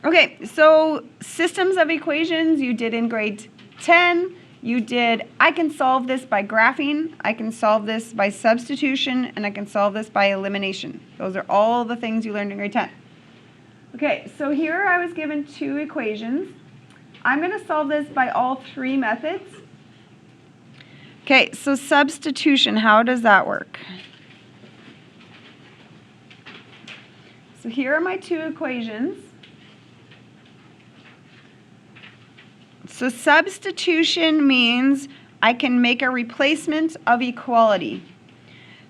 Okay, so systems of equations you did in grade 10. You did, I can solve this by graphing, I can solve this by substitution, and I can solve this by elimination. Those are all the things you learned in grade 10. Okay, so here I was given two equations. I'm going to solve this by all three methods. Okay, so substitution, how does that work? So here are my two equations. So substitution means I can make a replacement of equality.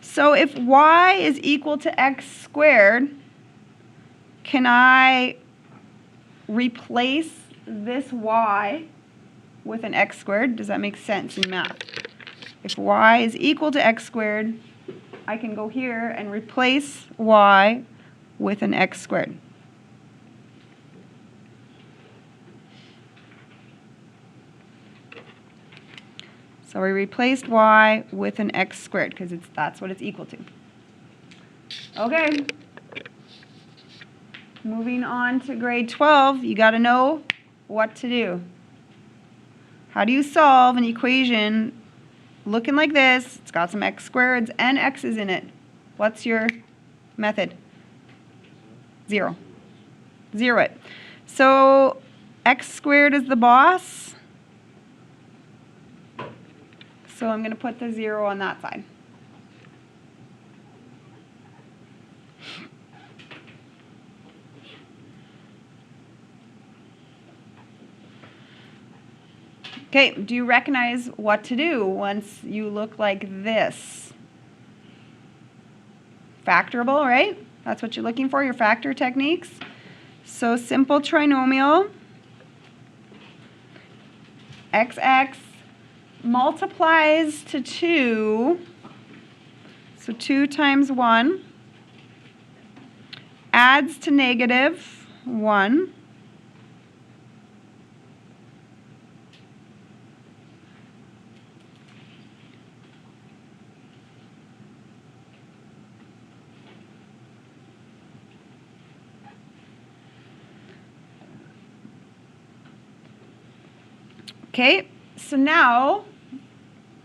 So if y is equal to x squared, can I replace this y with an x squared? Does that make sense in math? If y is equal to x squared, I can go here and replace y with an x squared. So we replaced y with an x squared because that's what it's equal to. Okay. Moving on to grade 12, you got to know what to do. How do you solve an equation looking like this? It's got some x squareds and x's in it. What's your method? Zero. Zero it. So x squared is the boss. So I'm going to put the 0 on that side. Okay, do you recognize what to do once you look like this? Factorable, right? That's what you're looking for, your factor techniques. So simple trinomial, xx multiplies to 2, so 2 times 1, adds to negative 1, okay, so now,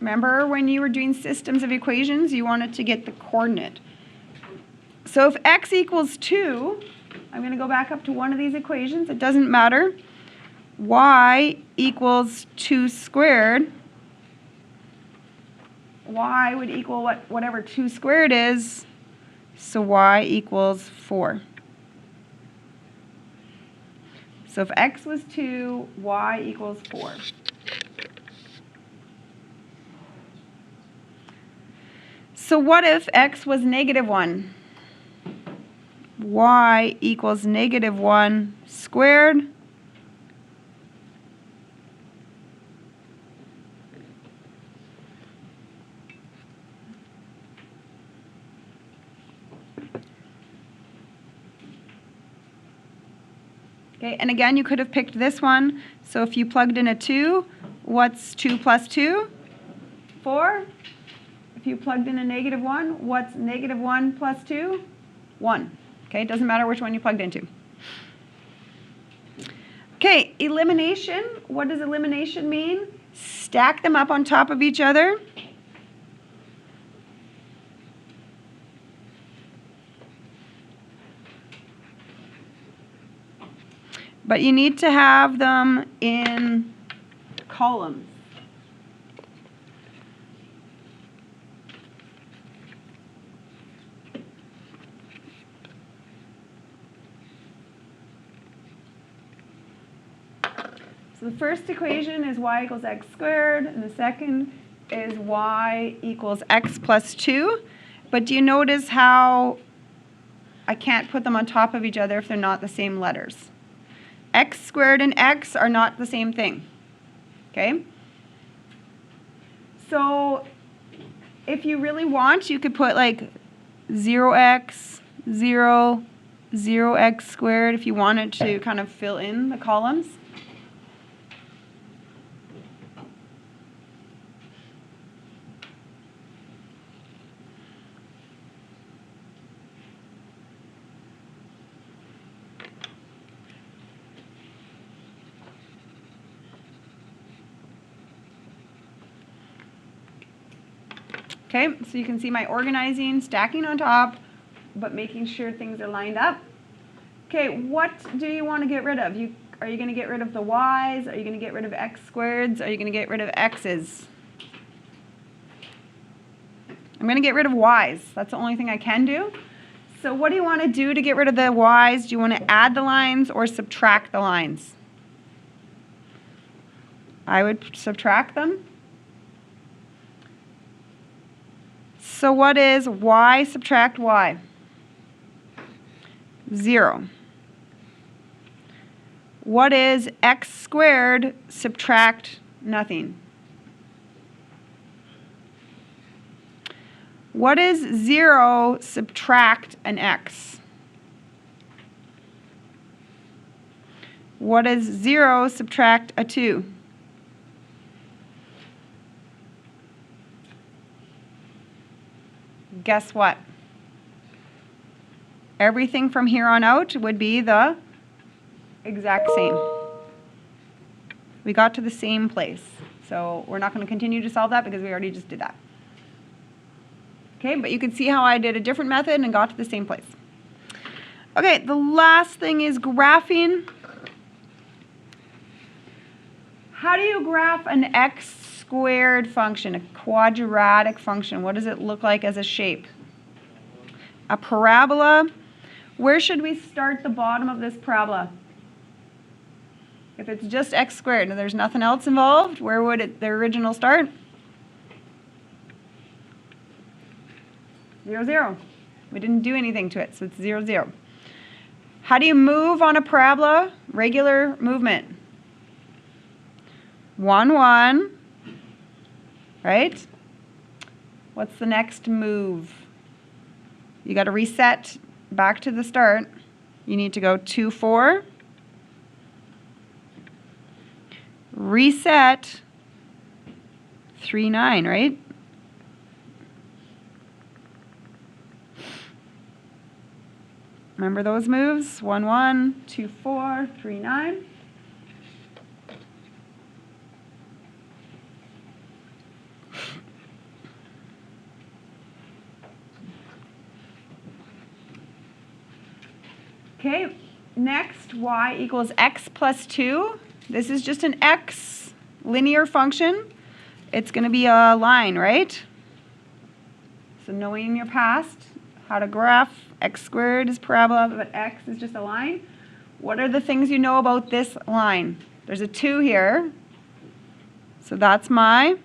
remember when you were doing systems of equations, you wanted to get the coordinate. So if x equals 2, I'm going to go back up to one of these equations. It doesn't matter. Y equals 2 squared. Y would equal whatever 2 squared is. So y equals 4. So if x was 2, y equals 4. So what if x was negative 1? Y equals negative 1 squared. Okay, and again, you could have picked this one. So if you plugged in a 2, what's 2 plus 2? 4. If you plugged in a negative 1, what's negative 1 plus 2? 1. Okay, it doesn't matter which one you plugged into. Okay, elimination. What does elimination mean? Stack them up on top of each other. But you need to have them in columns. So the first equation is y equals x squared, and the second is y equals x plus 2. But do you notice how I can't put them on top of each other if they're not the same letters? X squared and x are not the same thing. Okay? So if you really want, you could put like 0x, 0, 0x squared if you wanted to kind of fill in the columns. Okay, so you can see my organizing, stacking on top, but making sure things are lined up. Okay, what do you want to get rid of? Are you going to get rid of the y's? Are you going to get rid of x squareds? Are you going to get rid of x's? I'm going to get rid of y's. That's the only thing I can do. So what do you want to do to get rid of the y's? Do you want to add the lines or subtract the lines? I would subtract them. So what is y subtract y? 0. What is x squared subtract nothing? What is 0 subtract an x? What is 0 subtract a 2? Guess what? Everything from here on out would be the exact same. We got to the same place. So we're not going to continue to solve that because we already just did that. Okay, but you can see how I did a different method and got to the same place. Okay, the last thing is graphing. How do you graph an x squared function, a quadratic function? What does it look like as a shape? A parabola. Where should we start the bottom of this parabola? If it's just x squared and there's nothing else involved, where would the original start? 0, 0. We didn't do anything to it, so it's 0, 0. How do you move on a parabola? Regular movement. 1, 1. Right? What's the next move? You got to reset back to the start. You need to go 2, 4. Reset 3, 9, right? Remember those moves? 1, 1, 2, 4, 3, 9. Okay, next, y equals x plus 2. This is just an x linear function. It's going to be a line, right? So knowing in your past how to graph, x squared is parabola, but x is just a line. What are the things you know about this line? There's a 2 here. So that's my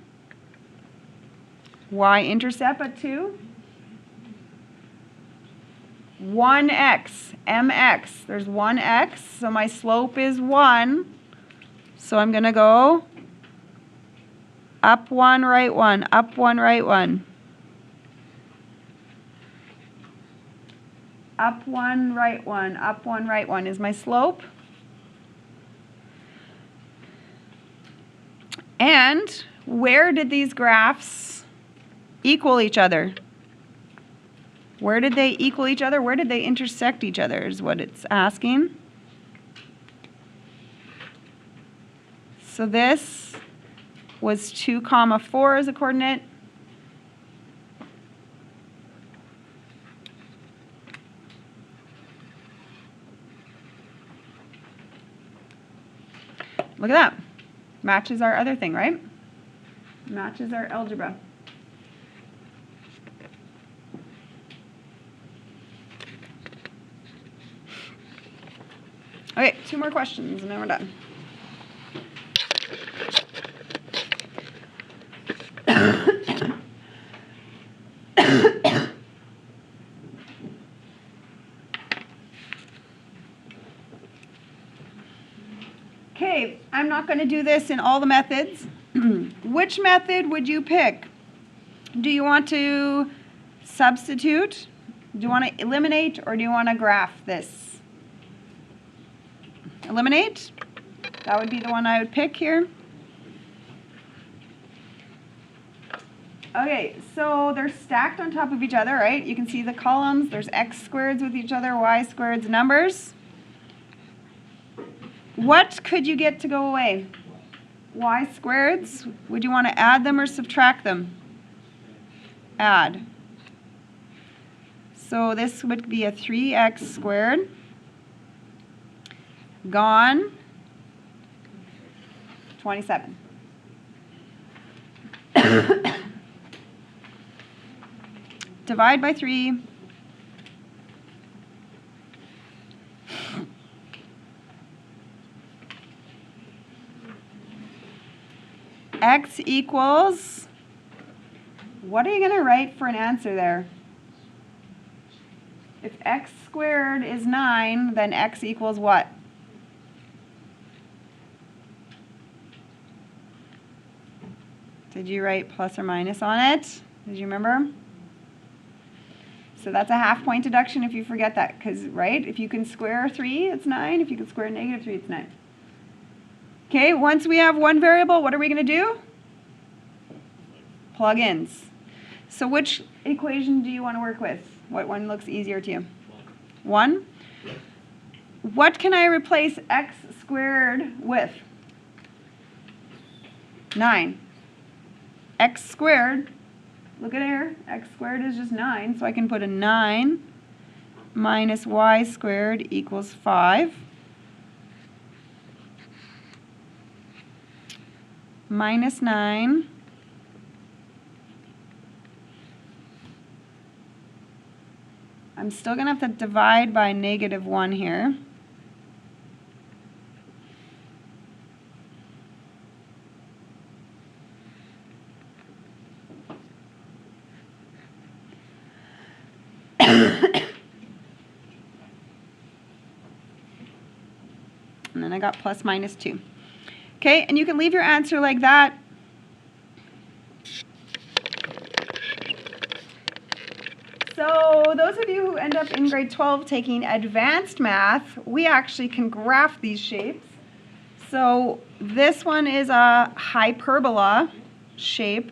y-intercept at 2. 1x, mx. There's 1x, so my slope is 1. So I'm going to go up 1, right 1, up 1, right 1. Up 1, right 1, up 1, right 1 is my slope. And where did these graphs equal each other? Where did they equal each other? Where did they intersect each other is what it's asking. So this was 2, 4 as a coordinate. Look at that. Matches our other thing, right? Matches our algebra. Okay, 2 more questions and then we're done. Okay, I'm not going to do this in all the methods. Which method would you pick? Do you want to substitute? Do you want to eliminate or do you want to graph this? Eliminate? That would be the one I would pick here. Okay, so they're stacked on top of each other, right? You can see the columns. There's x squareds with each other, y squareds, numbers. What could you get to go away? Y squareds, would you want to add them or subtract them? add. So this would be a 3x squared. Gone. 27. Divide by 3. X equals, what are you going to write for an answer there? If x squared is 9, then x equals what? Did you write plus or minus on it? Did you remember? So that's a half point deduction if you forget that, because, right, if you can square 3, it's 9. If you can square negative 3, it's 9. Okay, once we have one variable, what are we going to do? Plug-ins. So which equation do you want to work with? What one looks easier to you? 1? What can I replace x squared with? 9. X squared, look at here, x squared is just 9, so I can put a 9 minus y squared equals 5. Minus 9 I'm still going to have to divide by negative 1 here. And then I got plus minus 2. Okay, and you can leave your answer like that. So those of you who end up in grade 12 taking advanced math, we actually can graph these shapes. So this one is a hyperbola shape,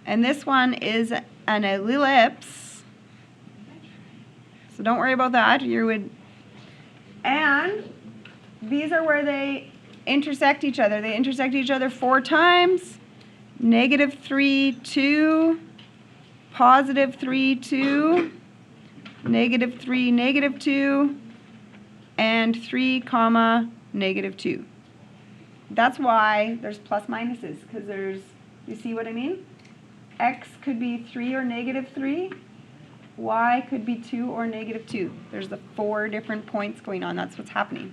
and this one is an ellipse. So don't worry about that. And these are where they intersect each other. They intersect each other 4 times. Negative 3, 2. Positive 3, 2, negative 3, negative 2, and 3, comma, negative 2. That's why there's plus minuses, because you see what I mean? X could be 3 or negative 3. Y could be 2 or negative 2. There's the 4 different points going on. That's what's happening.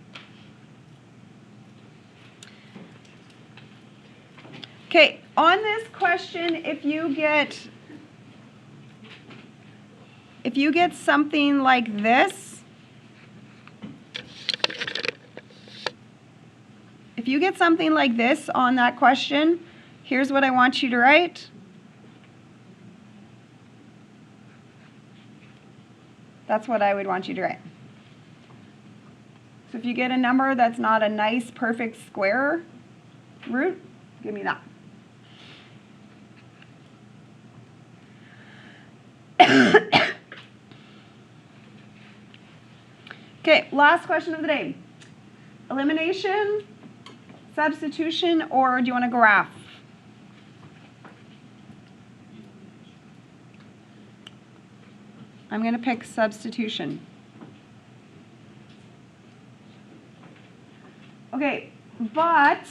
Okay, on this question, if you get something like this, on that question, here's what I want you to write. That's what I would want you to write. So if you get a number that's not a nice, perfect square root, give me that. Okay, last question of the day. Elimination, substitution, or do you want to graph? I'm going to pick substitution. Okay, but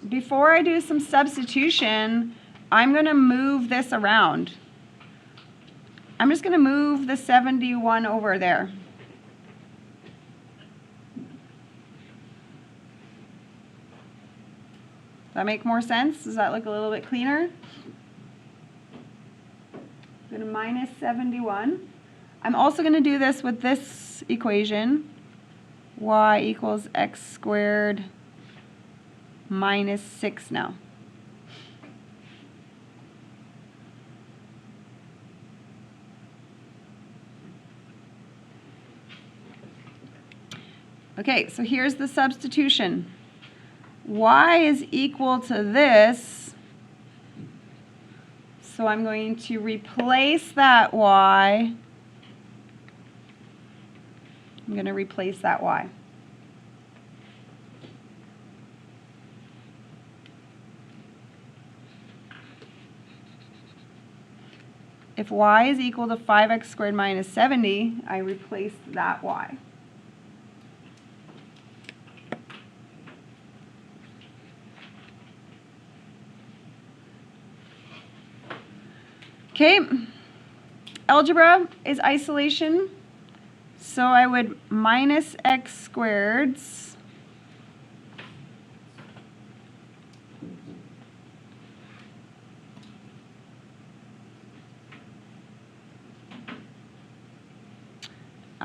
before I do some substitution, I'm going to move this around. I'm just going to move the 71 over there. Does that make more sense? Does that look a little bit cleaner? I'm going to minus 71. I'm also going to do this with this equation. Y equals x squared minus 6 now. Okay, so here's the substitution. Y is equal to this, so I'm going to replace that Y. I'm going to replace that Y. if y is equal to 5x squared minus 70, I replace that y. Okay, algebra is isolation, so I would minus x squareds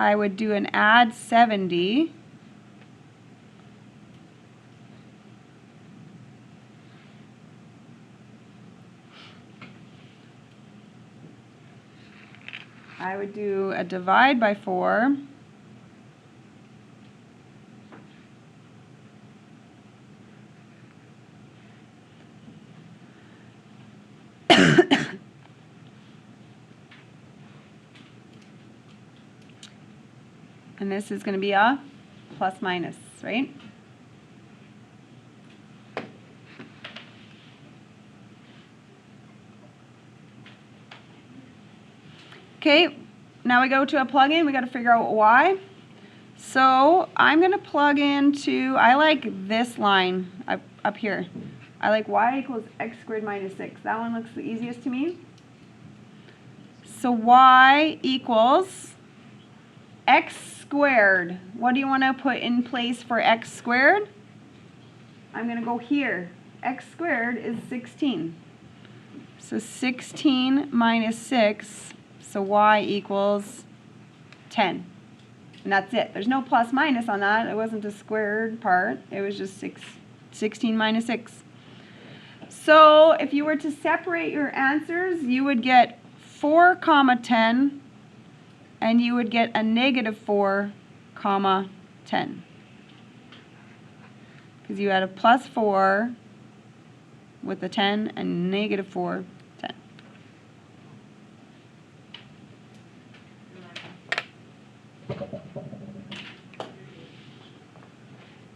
I would do an add 70. I would do a divide by 4. And this is going to be a plus minus, right? Okay, now we go to a plug-in. We got to figure out y. So I'm going to plug into, I like this line up here. I like y equals x squared minus 6. That one looks the easiest to me. So y equals x squared. What do you want to put in place for x squared? I'm going to go here. X squared is 16. So 16 minus 6, so y equals 10. And that's it. There's no plus minus on that. It wasn't a squared part. It was just 16 minus 6. So if you were to separate your answers, you would get 4 comma 10, and you would get a negative 4 comma 10. Because you had a plus 4 with a 10 and negative 4